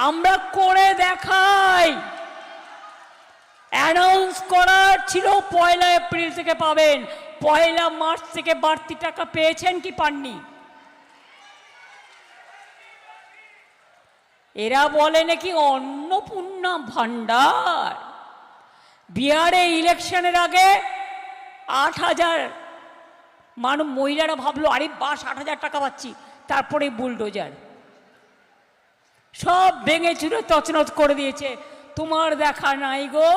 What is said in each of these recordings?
আমরা করে দেখাই। অ্যানাউন্স করার ছিল 1 এপ্রিল থেকে পাবেন, 1 মার্চ থেকে বাড়তি টাকা পেয়েছেন কি পাননি? এরা বলে নাকি অন্নপূর্ণা ভান্ডার। বিহারে ইলেকশনের আগে 8,000 মহিলারা ভাবলো আরে বাস 8,000 টাকা পাচ্ছি, তারপরে বুলডোজার সব ভেঙে চুরে তছনছ করে দিয়েছে। তোমার দেখা নাই গো,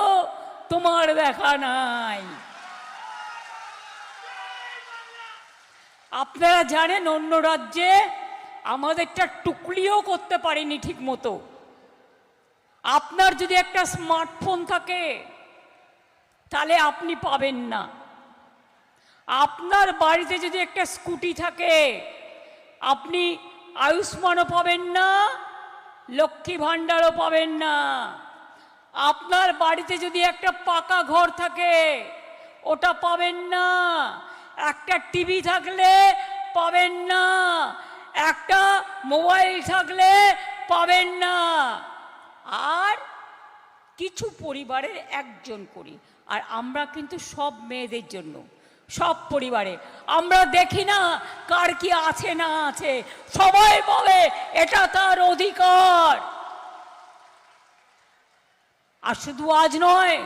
তোমার দেখা নাই। আপনারা জানেন অন্য রাজ্যে আমাদেরটা টুকলিও করতে পারেনি ঠিক মতো। আপনার যদি একটা স্মার্টফোন থাকে তাহলে আপনি পাবেন না। আপনার বাড়িতে যদি একটা স্কুটি থাকে আপনি আয়ুষ্মানও পাবেন না, লক্ষ্মী ভাণ্ডারও পাবেন না। আপনার বাড়িতে যদি একটা পাকা ঘর থাকে ওটা পাবেন না, একটা টিভি থাকলে পাবেন না, একটা মোবাইল থাকলে পাবেন না। আর কিছু পরিবারের একজন করি, আর আমরা কিন্তু সব মেয়েদের জন্য, সব পরিবারে আমরা দেখি না কার কি আছে না আছে, সবাই বলে এটা তার অধিকার। আর শুধু আজ নয়,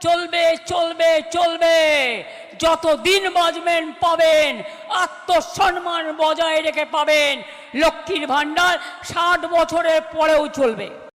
চলবে চলবে চলবে, যতদিন বাঁচবেন পাবেন, আত্মসম্মান বজায় রেখে পাবেন। লক্ষ্মীর ভাণ্ডার 60 বছরের পরেও চলবে।